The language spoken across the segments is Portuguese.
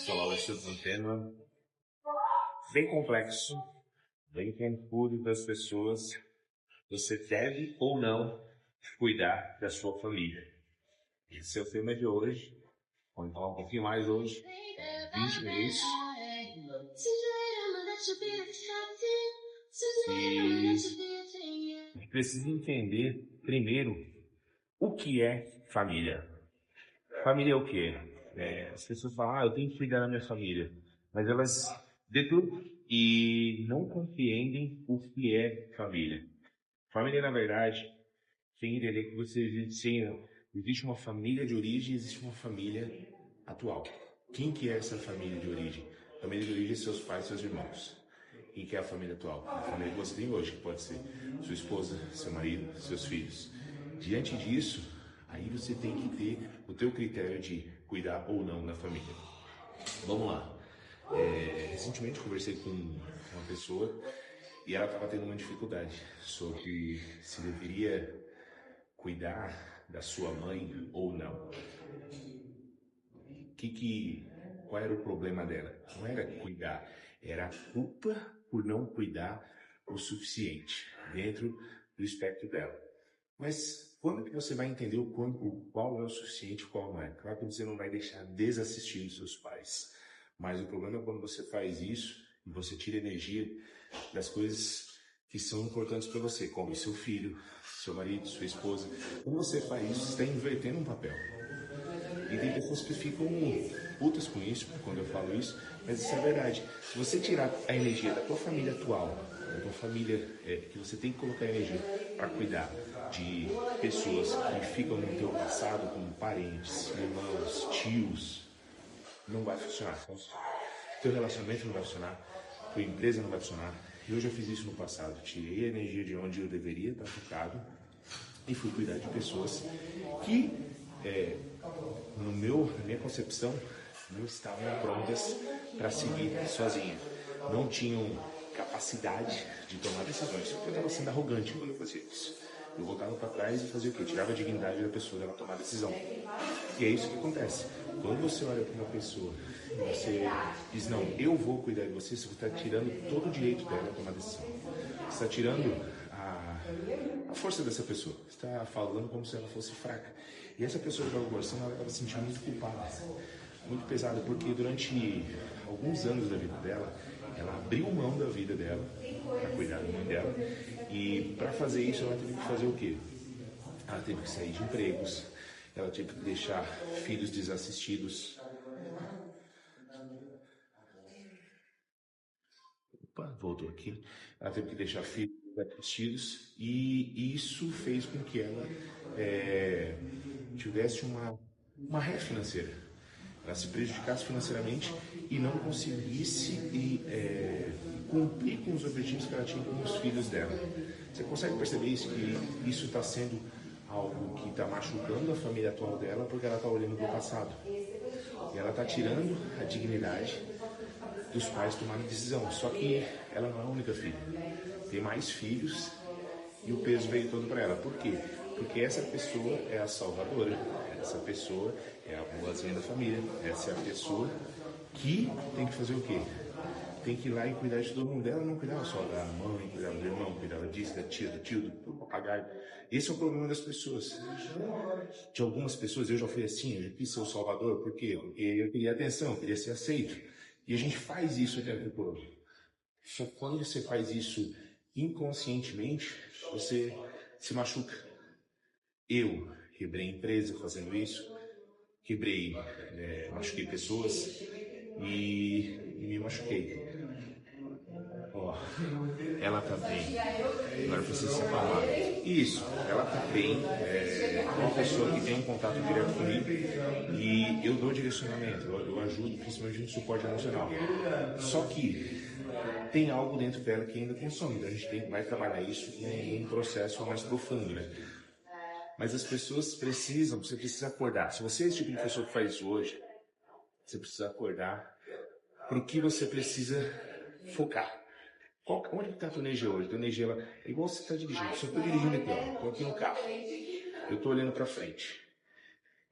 Falar hoje sobre um tema bem complexo, bem confuso das pessoas. Você deve ou não cuidar da sua família. Esse é o tema de hoje. Vamos falar um pouquinho mais hoje, 20 minutos. E a gente precisa entender primeiro o que é família. Família é o quê? As pessoas falam, eu tenho que cuidar da minha família, mas elas deturpam e não compreendem o que é família. Família, na verdade, tem que entender que existe uma família de origem e existe uma família atual. Quem que é essa família de origem? A família de origem é seus pais e seus irmãos. Quem que é a família atual? A família que você tem hoje, que pode ser sua esposa, seu marido, seus filhos. Diante disso, aí você tem que ter o teu critério de cuidar ou não da família. Vamos lá. Recentemente conversei com uma pessoa e ela estava tendo uma dificuldade sobre se deveria cuidar da sua mãe ou não. Qual era o problema dela? Não era cuidar, era a culpa por não cuidar o suficiente dentro do espectro dela. Mas quando que você vai entender qual é o suficiente e qual não é? Claro que você não vai deixar desassistir os seus pais. Mas o problema é quando você faz isso e você tira energia das coisas que são importantes para você, como seu filho, seu marido, sua esposa. Quando você faz isso, você está invertendo um papel. E tem pessoas que ficam putas com isso, quando eu falo isso, mas isso é verdade. Se você tirar a energia da tua família atual, da tua família, que você tem que colocar energia para cuidar de pessoas que ficam no teu passado, como parentes, irmãos, tios, não vai funcionar. Teu relacionamento não vai funcionar, tua empresa não vai funcionar. Eu já fiz isso no passado, tirei a energia de onde eu deveria estar focado e fui cuidar de pessoas que, na minha concepção, não estavam prontas para seguir sozinha. Não tinham capacidade de tomar decisões. Eu estava sendo arrogante quando eu fazia isso. Eu voltava para trás e fazia o quê? Eu tirava a dignidade da pessoa dela tomar decisão. E é isso que acontece. Quando você olha para uma pessoa e você diz, não, eu vou cuidar de você está tirando todo o direito dela a tomar decisão. Você está tirando a força dessa pessoa. Você está falando como se ela fosse fraca. E essa pessoa que estava conversando, ela estava se sentindo muito culpada, muito pesada, porque durante alguns anos da vida dela, ela abriu mão da vida dela para cuidar da mãe dela. E para fazer isso, ela teve que fazer o quê? Ela teve que sair de empregos, ela teve que deixar filhos desassistidos. Opa, voltou aqui. Ela teve que deixar filhos desassistidos e isso fez com que ela tivesse uma ré financeira. Ela se prejudicasse financeiramente e não conseguisse cumprir com os objetivos que ela tinha com os filhos dela. Você consegue perceber isso? Que isso está sendo algo que está machucando a família atual dela porque ela está olhando para o passado. E ela está tirando a dignidade dos pais tomarem decisão. Só que ela não é a única filha. Tem mais filhos e o peso veio todo para ela. Por quê? Porque essa pessoa é a salvadora. Essa pessoa é a boazinha da família. Essa é a pessoa que tem que fazer o quê? Tem que ir lá e cuidar de todo mundo. Ela não cuidava só da mãe, cuidava do irmão, cuidava disso, da tia, do tio, do papagaio. Esse é o problema das pessoas. De algumas pessoas, eu já fui assim, eu já quis ser o salvador. Por quê? Porque eu queria atenção, eu queria ser aceito. E a gente faz isso o tempo todo. Só que quando você faz isso inconscientemente, você se machuca. Eu quebrei empresa fazendo isso, machuquei pessoas e me machuquei. Ela tá bem, agora precisa se falar. Isso, ela tá bem, é uma pessoa que tem um contato direto comigo e eu dou direcionamento, eu ajudo, principalmente no suporte emocional. Só que tem algo dentro dela que ainda consome, então a gente vai trabalhar isso em um processo mais profundo, né? Mas as pessoas você precisa acordar. Se você é esse tipo de pessoa que faz isso hoje, você precisa acordar para o que você precisa focar. Onde que tá a tua energia hoje? Tua energia é igual você está dirigindo. Se eu estou dirigindo aqui, ó, estou aqui no carro, eu estou olhando para frente.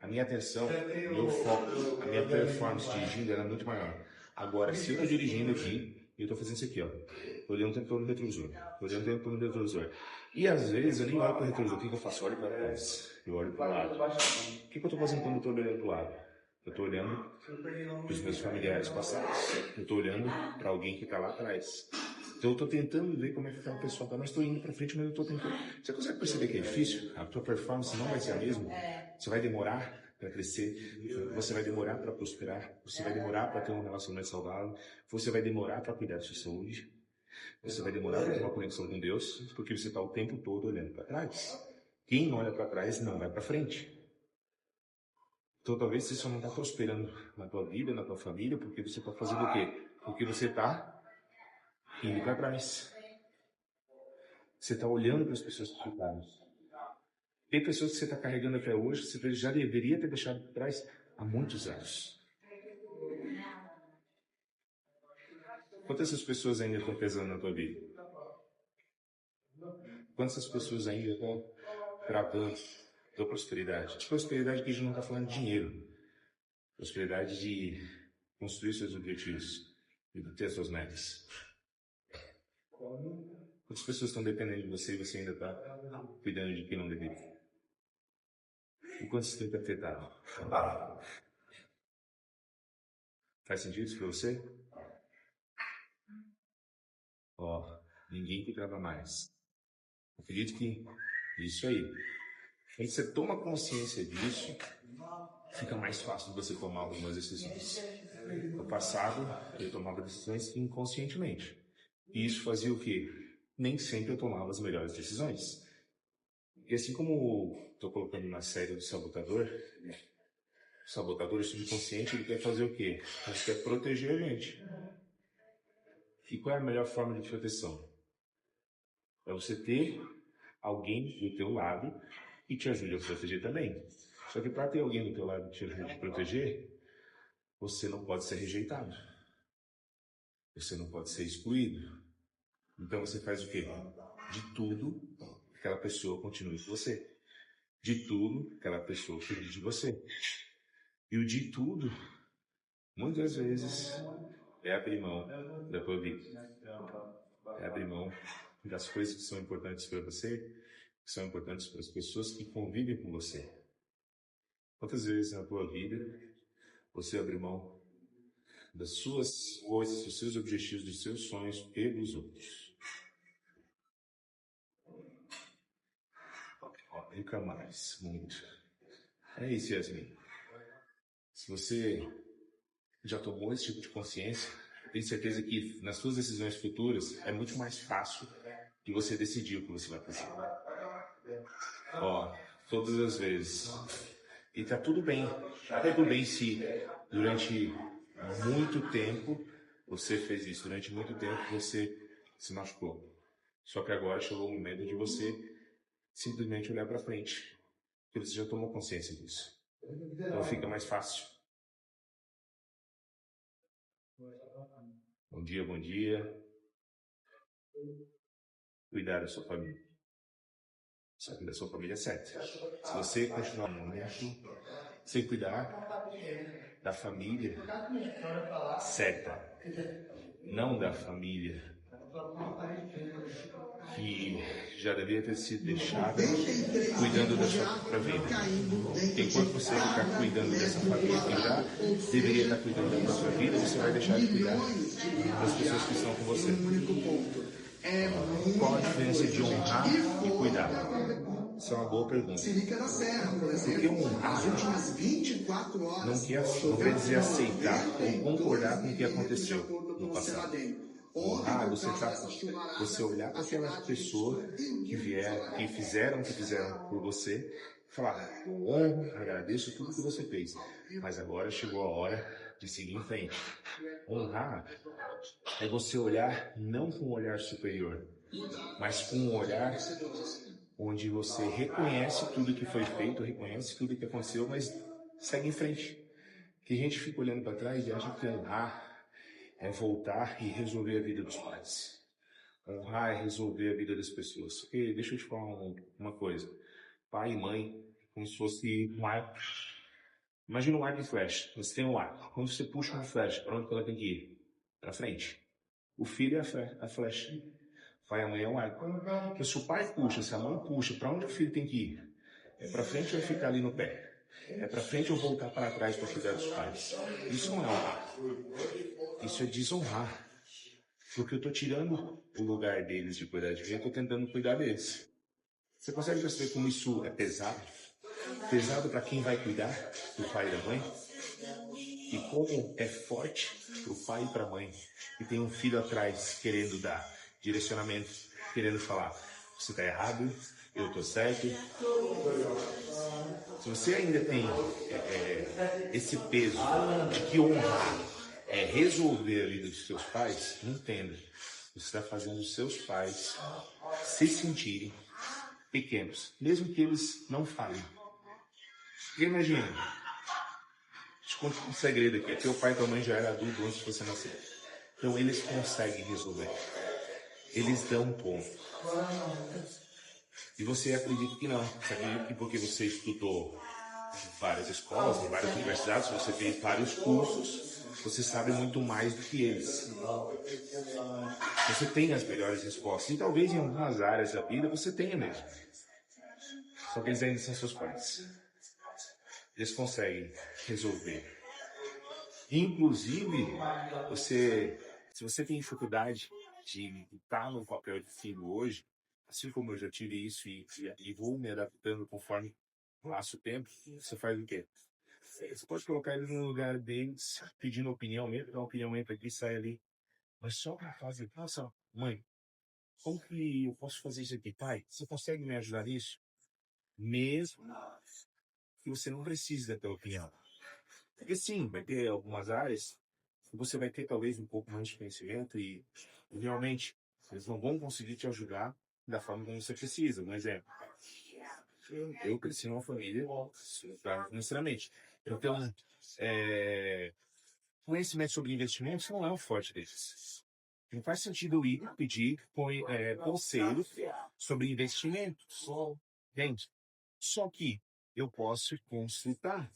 A minha atenção, o meu foco, a minha performance dirigindo era muito maior. Agora, se eu estou dirigindo aqui, eu estou fazendo isso aqui, ó. Estou olhando o tempo todo no retrovisor. Estou olhando o tempo todo no retrovisor. E às vezes eu nem olho para o retrovisor. O que eu faço? Eu olho para trás. Eu olho para o lado. O que eu estou fazendo quando eu estou olhando para o lado? Eu estou olhando para os meus familiares passados. Eu estou olhando para alguém que está lá atrás. Então eu estou tentando ver como é que aquela pessoa está, mas estou indo para frente, mas eu estou tentando. Você consegue perceber que é difícil? A tua performance não vai ser a mesma. Você vai demorar para crescer, você vai demorar para prosperar, você vai demorar para ter um relacionamento saudável, você vai demorar para cuidar da sua saúde, você vai demorar para ter uma conexão com Deus, porque você está o tempo todo olhando para trás. Quem olha para trás não vai para frente. Então talvez você só não está prosperando na tua vida, na tua família, porque você está fazendo o quê? Porque você está indo para trás. Você está olhando para as pessoas que ficaram. Tem pessoas que você está carregando até hoje, que você já deveria ter deixado para trás há muitos anos. Quantas essas pessoas ainda estão pesando na tua vida? Quantas pessoas ainda estão travando da prosperidade? De prosperidade que a gente não está falando de dinheiro. Prosperidade de construir seus objetivos e de ter suas metas. Quantas pessoas estão dependendo de você e você ainda está cuidando de quem não deveria? E quanto isso tem te afetado? Faz sentido isso para você? Ninguém que trava mais. Acredito que isso aí. Quando você toma consciência disso, fica mais fácil de você tomar algumas decisões. No passado, eu tomava decisões inconscientemente. E isso fazia o quê? Nem sempre eu tomava as melhores decisões. E assim como estou colocando na série do sabotador, o sabotador subconsciente, ele quer fazer o quê? Ele quer proteger a gente. E qual é a melhor forma de proteção? É você ter alguém do teu lado que te ajude a proteger também. Só que para ter alguém do teu lado que te ajude a proteger, você não pode ser rejeitado. Você não pode ser excluído. Então você faz o quê? De tudo, aquela pessoa continue com você. De tudo, aquela pessoa cuide de você. E o de tudo, muitas vezes, é abrir mão da tua vida. É abrir mão das coisas que são importantes para você, que são importantes para as pessoas que convivem com você. Quantas vezes na tua vida você abre mão das suas coisas, dos seus objetivos, dos seus sonhos pelos outros? Nunca mais, muito. É isso, Yasmin. Se você já tomou esse tipo de consciência, tenho certeza que nas suas decisões futuras é muito mais fácil de você decidir o que você vai fazer. Todas as vezes. E tá tudo bem. Tá tudo bem se durante muito tempo você fez isso. Durante muito tempo você se machucou. Só que agora chegou o momento de você simplesmente olhar para frente. Porque você já tomou consciência disso. Então fica mais fácil. Bom dia, bom dia. Cuidar da sua família. Só que da sua família é certa. Se você continuar no momento sem cuidar da família certa, não da família que já deveria ter sido deixada cuidando da sua própria vida. Enquanto você ficar cuidando dessa família que já deveria estar cuidando da sua vida, você vai deixar de cuidar das pessoas que estão com você. Qual a diferença de honrar e cuidar? Isso é uma boa pergunta. Porque honrar não quer dizer aceitar ou concordar com o que aconteceu no passado. Honrar, você olhar para aquela pessoa que fizeram por você e falar: eu honro, agradeço tudo que você fez, mas agora chegou a hora de seguir em frente. Honrar é você olhar não com um olhar superior, mas com um olhar onde você reconhece tudo que foi feito, reconhece tudo que aconteceu, mas segue em frente. Que a gente fica olhando para trás e acha que honrar é voltar e resolver a vida dos pais. honrar é resolver a vida das pessoas. Porque, deixa eu te falar uma coisa. Pai e mãe, como se fosse um arco. Imagina um arco e flecha. Você tem um arco. Quando você puxa uma flecha, para onde que ela tem que ir? Para frente. O filho é a flecha. O pai e a mãe é um arco. Então, se o pai puxa, se a mãe puxa, para onde o filho tem que ir? É para frente ou é ficar ali no pé? É para frente ou voltar para trás para cuidar dos pais? Isso não é honrar. Isso é desonrar. Porque eu estou tirando o lugar deles de cuidar de mim, eu estou tentando cuidar deles. Você consegue perceber como isso é pesado? Pesado para quem vai cuidar do pai e da mãe? E como é forte para o pai e para a mãe que tem um filho atrás querendo dar direcionamento, querendo falar: você está errado, eu estou certo. Se você ainda tem esse peso de que honrar é resolver a vida dos seus pais, entenda, você está fazendo os seus pais se sentirem pequenos, mesmo que eles não falem. Porque imagina, te conto um segredo aqui, teu pai e tua mãe já eram adultos antes de você nascer. Então eles conseguem resolver. Eles dão um ponto. E você acredita que não. Você acredita que porque você estudou em várias escolas, em várias universidades, você fez vários cursos, você sabe muito mais do que eles. Você tem as melhores respostas. E talvez em algumas áreas da vida você tenha mesmo. Só que eles ainda são seus pais. Eles conseguem resolver. Inclusive, se você tem dificuldade de estar no papel de filho hoje, assim como eu já tive isso e vou me adaptando conforme passa o tempo, você faz o quê? Você pode colocar eles no lugar deles, pedindo opinião mesmo, dar uma opinião mesmo aqui, sai ali. Mas só para fazer, nossa, mãe, como que eu posso fazer isso aqui? Pai, você consegue me ajudar nisso? Mesmo que você não precise da tua opinião. Porque sim, vai ter algumas áreas que você vai ter talvez um pouco mais de conhecimento e realmente eles não vão conseguir te ajudar da forma como você precisa. Um exemplo, eu cresci numa família financeiramente. Então, conhecimento sobre investimentos não é o forte deles. Não faz sentido eu ir pedir conselhos sobre investimentos. Entende? Só que eu posso consultar.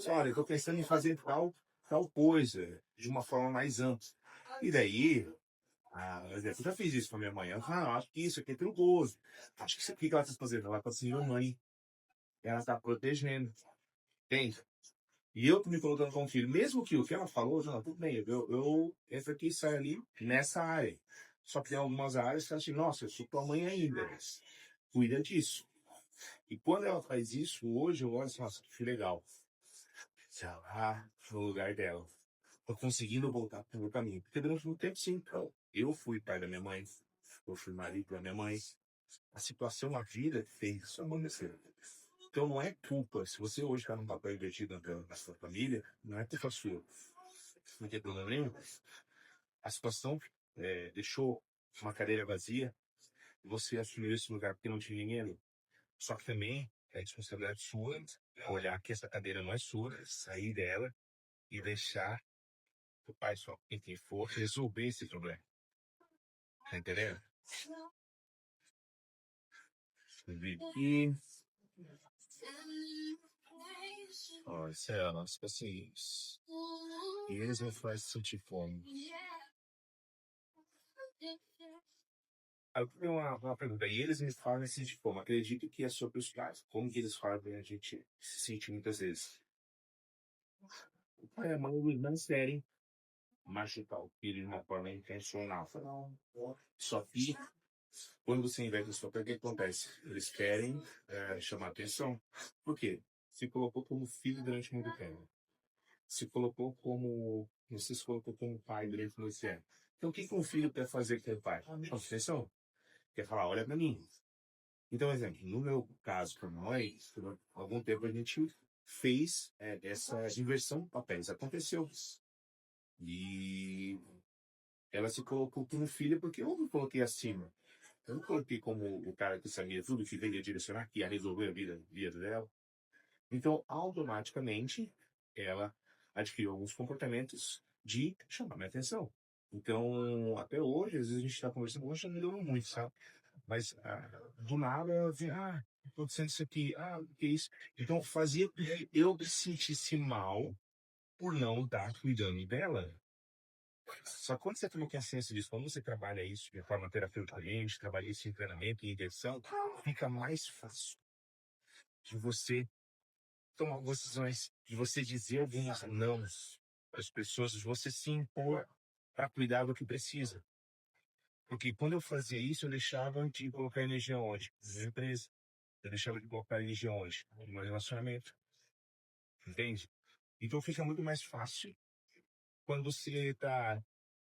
Olha, eu estou pensando em fazer tal coisa de uma forma mais ampla. E daí, por exemplo, eu já fiz isso com a minha mãe. Ela fala: acho que isso aqui é perigoso. Acho que isso aqui que ela está fazendo, ela está sendo mãe. Ela está protegendo. Entende? E eu tô me colocando como filho, mesmo que o que ela falou, já tudo bem, eu entro aqui e saio ali nessa área. Só que tem algumas áreas que eu acho, nossa, eu sou tua mãe ainda, cuida disso. E quando ela faz isso, hoje eu olho e falo: nossa, que legal. Já lá no lugar dela. Tô conseguindo voltar pro meu caminho. Porque durante muito tempo, sim, então, eu fui pai da minha mãe, eu fui marido da minha mãe. A situação, a vida fez isso acontecer. Então não é culpa. Se você hoje está num papel invertido na sua família, não é culpa sua. Não tem problema nenhum. A situação deixou uma cadeira vazia, você assumiu esse lugar porque não tinha ninguém ali. Só que também é responsabilidade sua olhar que essa cadeira não é sua, sair dela e deixar o pai, só quem for, resolver esse problema. Tá entendendo? E, ó, isso é a nossa paciência. E eles me fazem sentir fome. Aí eu tenho uma pergunta. E eles me fazem sentir fome. Acredito que é sobre os pais. Como que eles fazem a gente se sentir muitas vezes? O pai e a mãe eles não querem machucar o filho de uma forma intencional. Só que, quando você inverte isso, o que acontece? Eles querem chamar atenção. Por quê? Se colocou como filho durante muito tempo. Se colocou como... Você se colocou como pai durante muito tempo. Então, o que um filho quer fazer com o pai? Chama atenção. Quer falar: olha pra mim. Então, exemplo, no meu caso com a mãe, por algum tempo a gente fez essa inversão de papéis. Aconteceu. E ela se colocou como filha porque eu me coloquei acima. Eu não coloquei como o cara que sabia tudo, que veio direcionar, que ia resolver a vida dela. Então, automaticamente, ela adquiriu alguns comportamentos de chamar minha atenção. Então, até hoje, às vezes a gente tá conversando, hoje já melhorou muito, sabe? Mas do nada, vem, tô acontecendo isso aqui, o que é isso? Então, fazia com que eu me sentisse mal por não estar cuidando dela. Só que quando você toma consciência disso, quando você trabalha isso de forma terapeuticamente, trabalha isso em treinamento e inversão, fica mais fácil de você tomar algumas decisões, de você dizer alguns nãos às pessoas, de você se impor para cuidar do que precisa. Porque quando eu fazia isso, eu deixava de colocar energia onde? Na empresa. Eu deixava de colocar energia onde? No meu relacionamento. Entende? Então fica muito mais fácil quando você está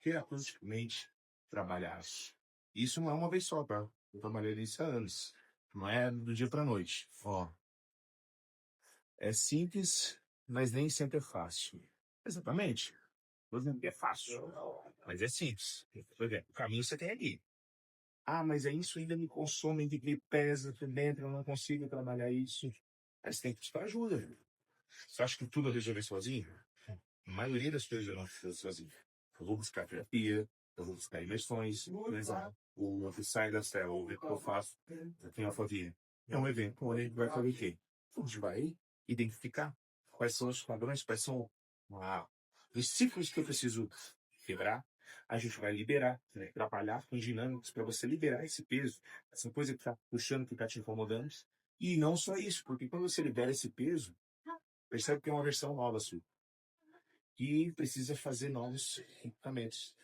terapeuticamente trabalhar. Isso não é uma vez só, tá? Eu trabalhei nisso há anos. Não é do dia pra noite. Ó, é simples, mas nem sempre é fácil. Exatamente. Por exemplo, é fácil, mas é simples. Por exemplo, o caminho você tem ali. Mas isso ainda me consome, ainda me pesa por dentro, eu não consigo trabalhar isso. Aí você tem que buscar ajuda. Você acha que tudo eu resolver sozinho? A maioria das coisas eu não resolvo sozinho. Eu vou buscar terapia, eu vou buscar imersões, o sai da cela, o que eu faço, eu tenho a fotinha. É um evento onde a gente vai fazer o quê? A gente vai identificar quais são os padrões, quais são os ciclos que eu preciso quebrar. A gente vai liberar, né? Trabalhar com dinâmicas para você liberar esse peso, essa coisa que está puxando, que está te incomodando. E não só isso, porque quando você libera esse peso, percebe que é uma versão nova sua. E precisa fazer novos equipamentos.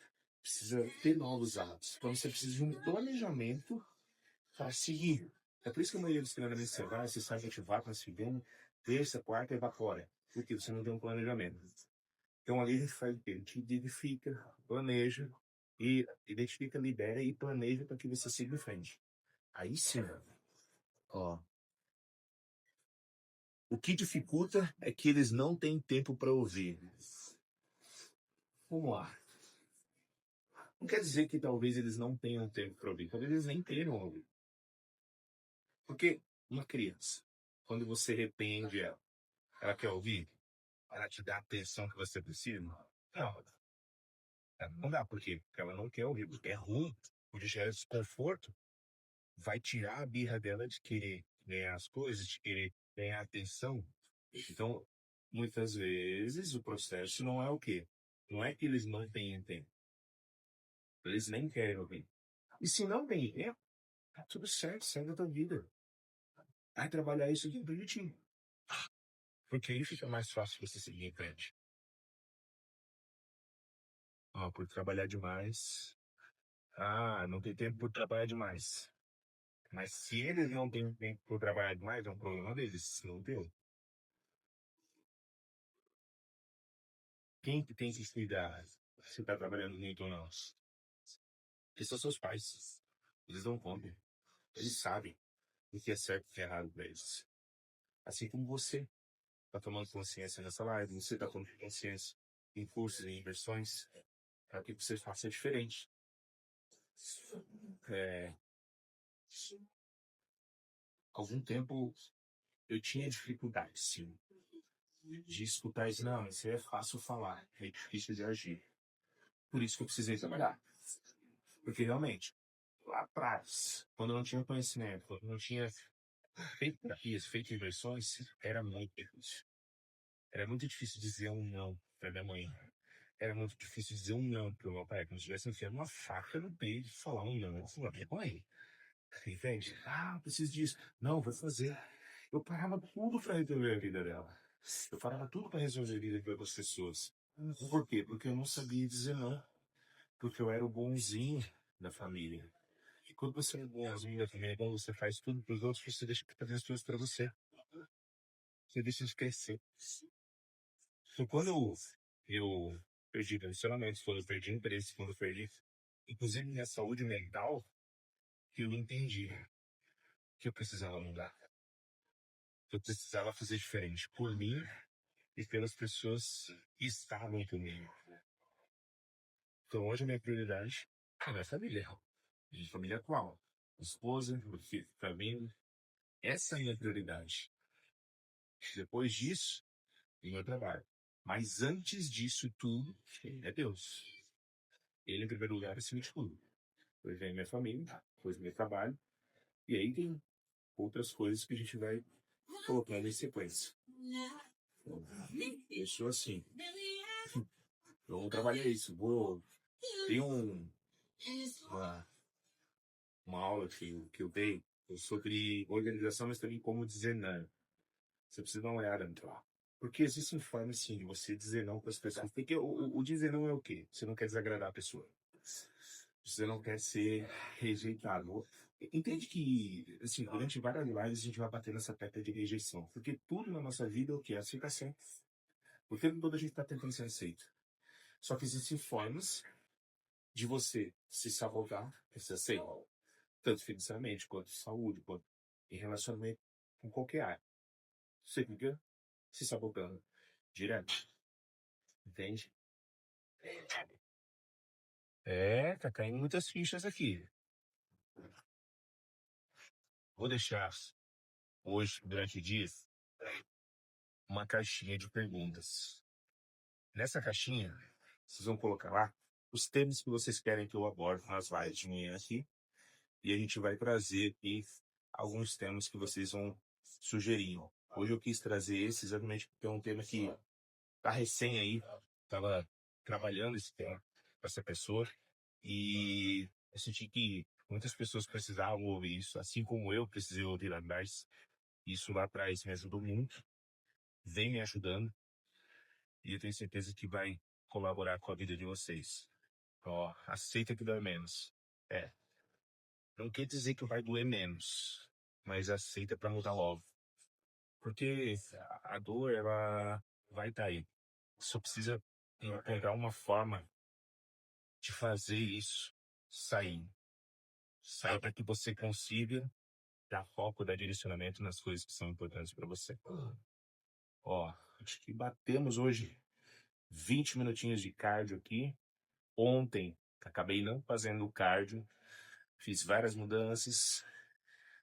Precisa ter novos hábitos. Então você precisa de um planejamento para seguir. É por isso que a maioria dos treinamentos você vai, você sabe ativar para segunda, terça, quarta, evapora. Porque você não tem um planejamento. Então ali a gente faz o quê? A gente identifica, planeja, e identifica, libera e planeja para que você siga em frente. Aí sim, ó. O que dificulta é que eles não têm tempo para ouvir. Vamos lá. Não quer dizer que talvez eles não tenham tempo para ouvir, talvez eles nem queiram ouvir. Porque uma criança, quando você repreende ela, ela quer ouvir? Ela te dá a atenção que você precisa? Não. Ela não dá, por quê? Porque ela não quer ouvir, porque é ruim, porque gera desconforto, vai tirar a birra dela de querer ganhar as coisas, de querer ganhar atenção. Então, muitas vezes o processo não é o quê? Não é que eles não tenham tempo. Eles nem querem ouvir. E se não tem tempo, tá tudo certo, segue a tua vida. Vai trabalhar isso aqui bonitinho. Porque aí fica mais fácil você seguir em frente. Por trabalhar demais. Não tem tempo por trabalhar demais. Mas se eles não têm tempo por trabalhar demais, é um problema deles, não teu. Quem que tem que cuidar se tá trabalhando muito ou não? Eles são seus pais. Eles não contam. Eles sabem o que é certo e o que é errado pra eles. Assim como você tá tomando consciência nessa live, você tá tomando consciência em cursos e inversões, para que você faça diferente. É, algum tempo eu tinha dificuldade, sim, de escutar isso. Não, isso é fácil falar, é difícil de agir. Por isso que eu precisei trabalhar. Porque realmente, lá atrás, quando eu não tinha conhecimento, quando eu não tinha feito terapias, feito inversões, era muito difícil. Era muito difícil dizer um não para minha mãe. Era muito difícil dizer um não pro meu pai, como se tivesse enfiado uma faca no peito e falar um não. Eu falei, minha mãe, entende? Preciso disso. Não, vai fazer. Eu parava tudo para resolver a vida dela. Eu parava tudo para resolver a vida das pessoas. Por quê? Porque eu não sabia dizer não. Porque eu era o bonzinho da família. E quando você é o bonzinho da família, quando você faz tudo para os outros, você deixa de fazer as coisas para você. Você deixa de crescer. Então, quando eu perdi relacionamentos, quando eu perdi empresa, quando eu perdi, inclusive minha saúde mental, que eu entendi que eu precisava mudar. Que eu precisava fazer diferente por mim e pelas pessoas que estavam comigo. Então hoje a minha prioridade é a minha família. Minha família atual. Esposa, meu filho, família. Essa é a minha prioridade. Depois disso, vem o meu trabalho. Mas antes disso tudo, é Deus. Ele, em primeiro lugar, acima de tudo. Depois vem minha família, depois meu trabalho. E aí tem outras coisas que a gente vai colocando em sequência. Eu sou assim. Eu vou trabalhar isso. Tem uma, uma aula que eu dei sobre organização, mas também como dizer não. Você precisa dar uma olhada no lá. Porque existem formas, sim, de você dizer não para as pessoas. Porque o dizer não é o quê? Você não quer desagradar a pessoa. Você não quer ser rejeitado. Entende que, assim, durante várias lives a gente vai bater nessa tecla de rejeição. Porque tudo na nossa vida é o que? É aceitação. O tempo todo a gente está tentando ser aceito. Só que existem formas de você se sabotar e ser aceito. Tanto financeiramente, quanto saúde, quanto em relacionamento com qualquer área. Você fica se sabotando direto. Entende? Tá caindo muitas fichas aqui. Vou deixar hoje, durante o dia, uma caixinha de perguntas. Nessa caixinha, vocês vão colocar lá os temas que vocês querem que eu aborde nas lives de manhã aqui. E a gente vai trazer aqui alguns temas que vocês vão sugerir. Hoje eu quis trazer esse exatamente porque é um tema que tá recém aí. Tava trabalhando esse tema com essa pessoa. E eu senti que muitas pessoas precisavam ouvir isso, assim como eu precisei ouvir mais. Isso lá atrás me ajudou muito, vem me ajudando, e eu tenho certeza que vai colaborar com a vida de vocês. Ó, aceita que dói menos. Não quer dizer que vai doer menos, mas aceita para mudar logo. Porque a dor, ela vai estar aí. Só precisa encontrar uma forma de fazer isso sair. Sair para que você consiga dar foco, dar direcionamento nas coisas que são importantes para você. Ó, acho que batemos hoje 20 minutinhos de cardio aqui. Ontem, acabei não fazendo cardio, fiz várias mudanças,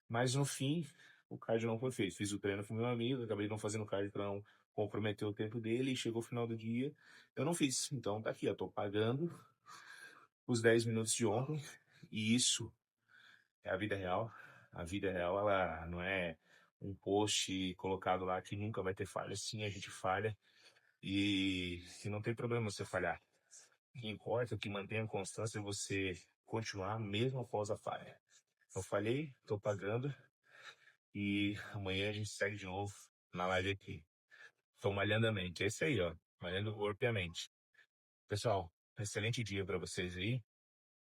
mas no fim, o cardio não foi feito. Fiz o treino com meu amigo, acabei não fazendo cardio para não comprometer o tempo dele, e chegou o final do dia, eu não fiz. Então tá aqui, eu tô pagando os 10 minutos de ontem, e isso é a vida real. A vida real, ela não é um post colocado lá que nunca vai ter falha. Sim, a gente falha. E não tem problema você falhar. O que importa, o que mantém a constância é você continuar mesmo após a falha. Eu falhei, tô pagando. E amanhã a gente segue de novo na live aqui. Tô malhando a mente. É isso aí, ó. Malhando o corpo e a mente. Pessoal, excelente dia pra vocês aí.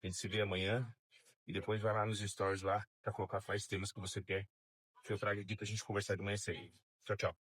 A gente se vê amanhã. E depois vai lá nos stories lá pra colocar quais temas que você quer que eu traga aqui pra gente conversar de manhã cedo. Tchau, tchau.